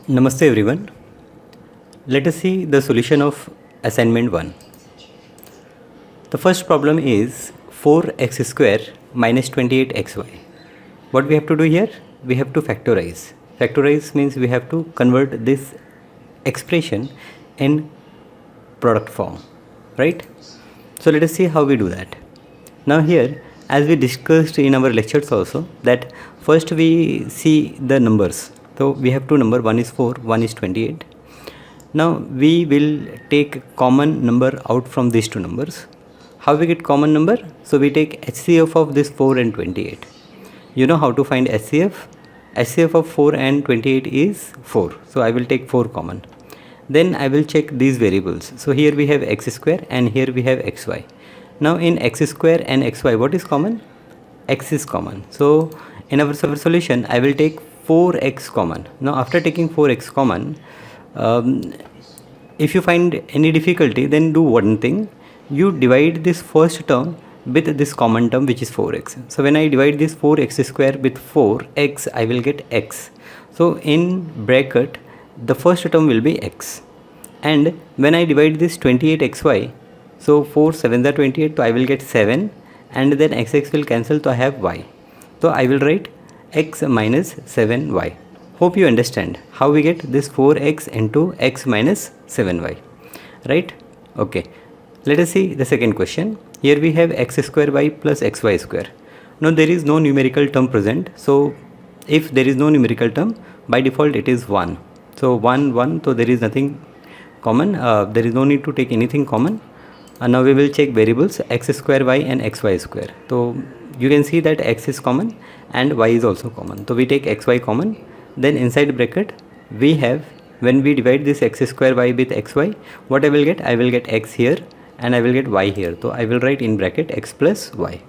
Namaste everyone. Let us see the solution of assignment 1. The first problem is 4x square minus 28xy. What we have to do here? We have to factorize. Factorize means we have to convert this expression in product form, right? So let us see how we do that. Now here, as we discussed in our lectures also, that first we see the numbers. So we have two numbers, one is 4, one is 28. Now we will take common number out from these two numbers. How we get common number? So we take HCF of this 4 and 28. You know how to find HCF? HCF of 4 and 28 is 4. So I will take 4 common. Then I will check these variables. So here we have x square and here we have xy. Now in x square and xy, what is common? X is common. So in our solution, I will take 4x common. Now after taking 4x common, if you find any difficulty, then do one thing. You divide this first term with this common term, which is 4x. So when I divide this 4x square with 4x, I will get x. So in bracket, the first term will be x. And when I divide this 28xy, so 4 7s are 28, so I will get 7, and then xx will cancel, so I have y. So I will write x minus 7y. Hope you understand how we get this 4x into x minus 7y, right? Okay, let us see the second question. Here we have x square y plus xy square. Now there is no numerical term present, so if there is no numerical term, by default it is 1. So 1 1, so there is nothing common, there is no need to take anything common. And now we will check variables x square y and xy square. So you can see that x is common and y is also common. So we take xy common. Then inside bracket we have, when we divide this x square y with xy, what I will get? I will get x here and I will get y here. So I will write in bracket x plus y.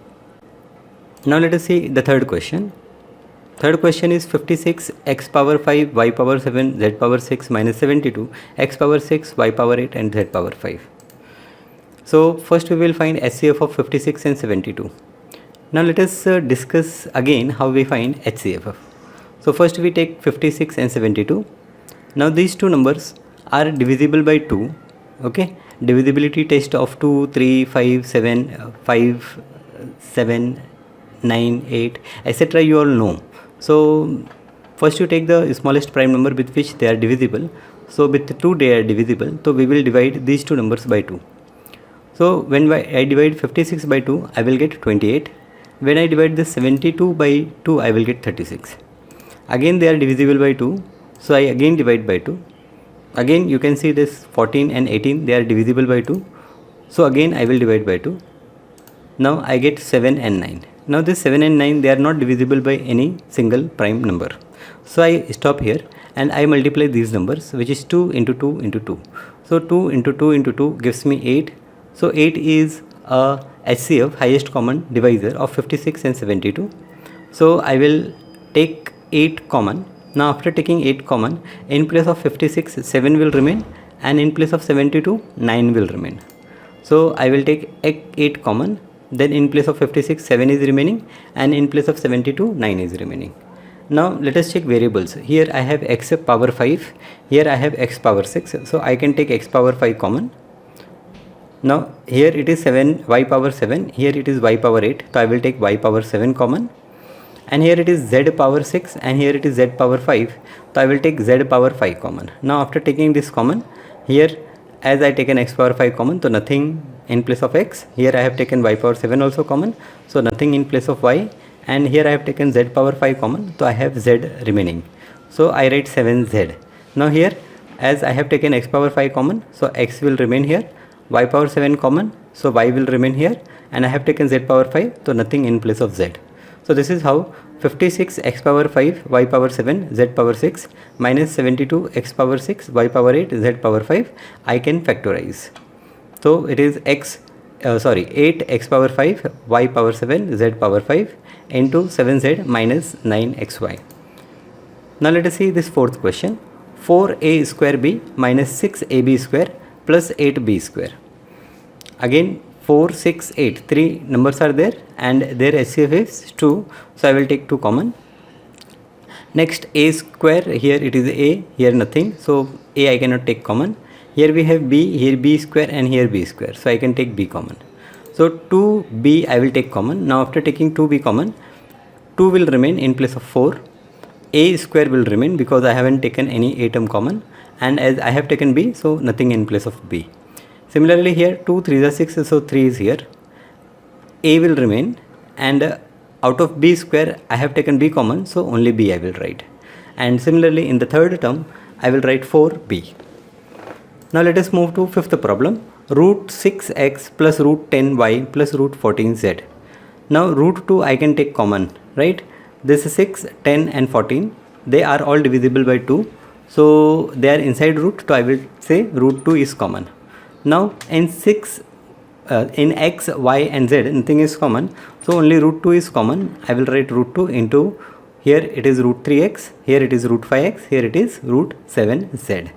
Now let us see the third question. Third question is 56 x power 5 y power 7 z power 6 minus 72 x power 6 y power 8 and z power 5. So first we will find HCF of 56 and 72. Now let us discuss again how we find HCF. So first we take 56 and 72. Now these two numbers are divisible by 2. Okay, divisibility test of 2, 3, 5, 7, 5, 7, 9, 8, etc. you all know. So first you take the smallest prime number with which they are divisible. So with 2 they are divisible. So we will divide these two numbers by 2. So when I divide 56 by 2, I will get 28. When I divide this 72 by 2, I will get 36. Again they are divisible by 2, so I again divide by 2. Again you can see this 14 and 18, they are divisible by 2. So again I will divide by 2. Now I get 7 and 9. Now this 7 and 9, they are not divisible by any single prime number. So I stop here and I multiply these numbers, which is 2 into 2 into 2. So 2 into 2 into 2 gives me 8. So 8 is a HCF, highest common divisor, of 56 and 72. So I will take 8 common. Now after taking 8 common, in place of 56, 7 will remain, and in place of 72, 9 will remain. So I will take 8 common, then in place of 56, 7 is remaining, and in place of 72, 9 is remaining. Now let us check variables. Here I have x power 5, here I have x power 6, so I can take x power 5 common. Now here it is 7 y power 7, here it is y power 8, so I will take y power 7 common. And here it is z power 6 and here it is z power 5, so I will take z power 5 common. Now after taking this common, here as I taken x power 5 common, so nothing in place of x. Here I have taken y power 7 also common, so nothing in place of y. And here I have taken z power 5 common, so I have z remaining, so I write 7z. Now here as I have taken x power 5 common, so x will remain here, y power 7 common, so y will remain here, and I have taken z power 5, so nothing in place of z. So this is how 56 x power 5 y power 7 z power 6 minus 72 x power 6 y power 8 z power 5 I can factorize. So it is 8 x power 5 y power 7 z power 5 into 7z minus 9xy. Now let us see this fourth question. 4a square b minus 6ab square plus 8b square. Again 4, 6, 8, 3 numbers are there and their HCF is 2, so I will take 2 common. Next, a square, here it is a, here nothing, so a I cannot take common. Here we have b, here b square, and here b square, so I can take b common. So 2b I will take common. Now after taking 2b common, 2 will remain in place of 4. A square will remain because I haven't taken any a term common, and as I have taken b, so nothing in place of b. Similarly here 2 3s are 6, so 3 is here. A will remain, and out of b square I have taken b common, so only b I will write. And similarly in the third term I will write 4b. Now let us move to fifth problem. Root 6x plus root 10y plus root 14z. Now root 2 I can take common, right? This is 6, 10 and 14. They are all divisible by 2. So they are inside root, so I will say root 2 is common. Now in 6, in x, y and z nothing is common, so only root 2 is common. I will write root 2 into, here it is root 3x, here it is root 5x, here it is root 7z.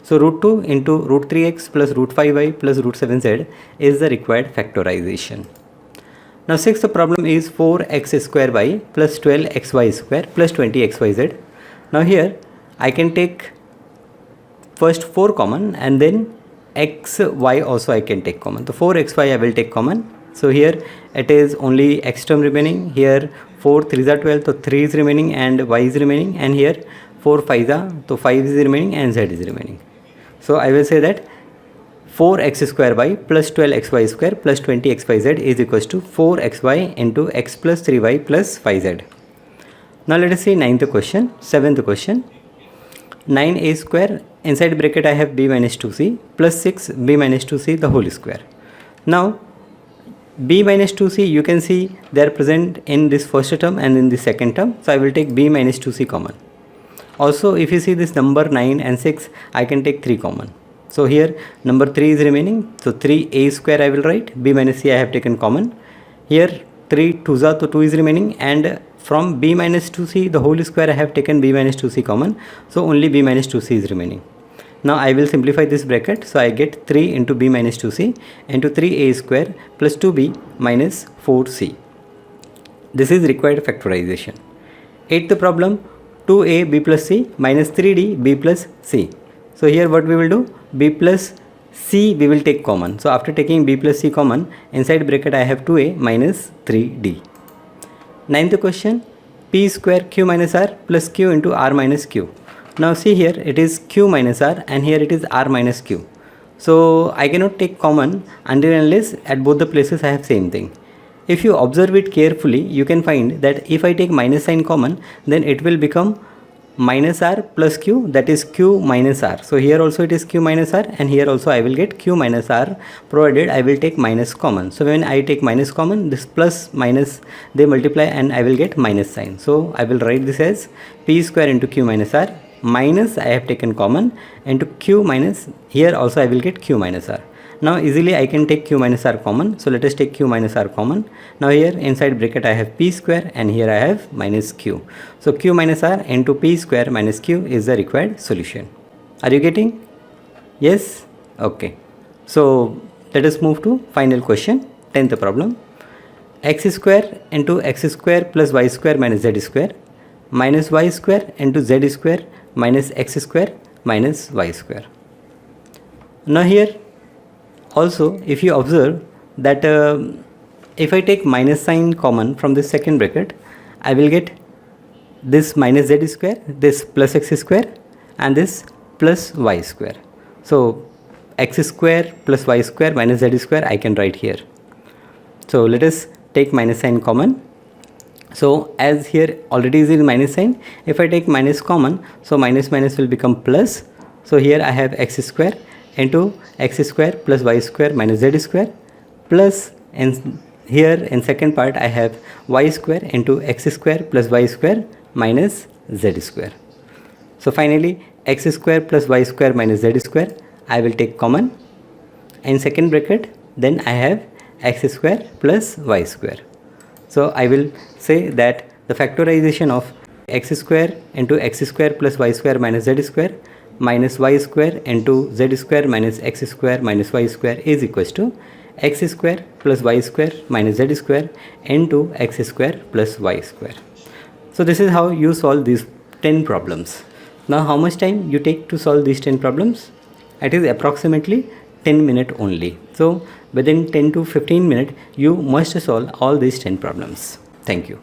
So root 2 into root 3x plus root 5y plus root 7z is the required factorization. Now sixth problem is 4x square y plus 12xy square plus 20xyz. Now here I can take first 4 common, and then x, y also I can take common. So 4xy I will take common. So here it is only x term remaining. Here 4 3s are 12, so 3 is remaining and y is remaining, and here 4 5s are, so 5 is remaining and z is remaining. So I will say that 4x square y plus 12xy square plus 20xyz is equals to 4xy into x plus 3y plus 5z. Now let us see seventh question. 9a square, inside bracket I have b minus 2c plus 6b minus 2c the whole square. Now b minus 2c, you can see they are present in this first term and in the second term, so I will take b minus 2c common. Also if you see this number 9 and 6, I can take 3 common. So here number 3 is remaining, so 3a square I will write, b minus c I have taken common. Here 3 2s are, so 2 is remaining, and from b minus 2c the whole square I have taken b minus 2c common, so only b minus 2c is remaining. Now I will simplify this bracket, so I get 3 into b minus 2c into 3a square plus 2b minus 4c. This is required factorization. Eighth problem, 2a b plus c minus 3d b plus c. So here what we will do, b plus c we will take common. So after taking b plus c common, inside bracket I have 2a minus 3d. Ninth question, p square q minus r plus q into r minus q. Now see here it is q minus r and here it is r minus q. So I cannot take common until unless at both the places I have same thing. If you observe it carefully, you can find that if I take minus sign common, then it will become minus r plus q, that is q minus r. So here also it is q minus r, and here also I will get q minus r, provided I will take minus common. So when I take minus common, this plus minus they multiply and I will get minus sign. So I will write this as p square into q minus r minus I have taken common into q minus, here also I will get q minus r. Now easily I can take q minus r common, so let us take q minus r common. Now here inside bracket I have p square and here I have minus q. So q minus r into p square minus q is the required solution. Are you getting? Yes? Okay. So let us move to final question, 10th problem. X square into x square plus y square minus z square minus y square into z square minus x square minus y square. Now here also if you observe that if I take minus sign common from this second bracket, I will get this minus z square, this plus x square, and this plus y square. So x square plus y square minus z square I can write here. So let us take minus sign common. So as here already is in minus sign, if I take minus common, so minus minus will become plus. So here I have x square into x square plus y square minus z square plus, and here in second part I have y square into x square plus y square minus z square. So finally x square plus y square minus z square I will take common. In second bracket then I have x square plus y square. So I will say that the factorization of x square into x square plus y square minus z square minus y square into z square minus x square minus y square is equals to x square plus y square minus z square into x square plus y square. So this is how you solve these 10 problems. Now how much time you take to solve these 10 problems? It is approximately 10 minutes only. So within 10 to 15 minutes you must solve all these 10 problems. Thank you.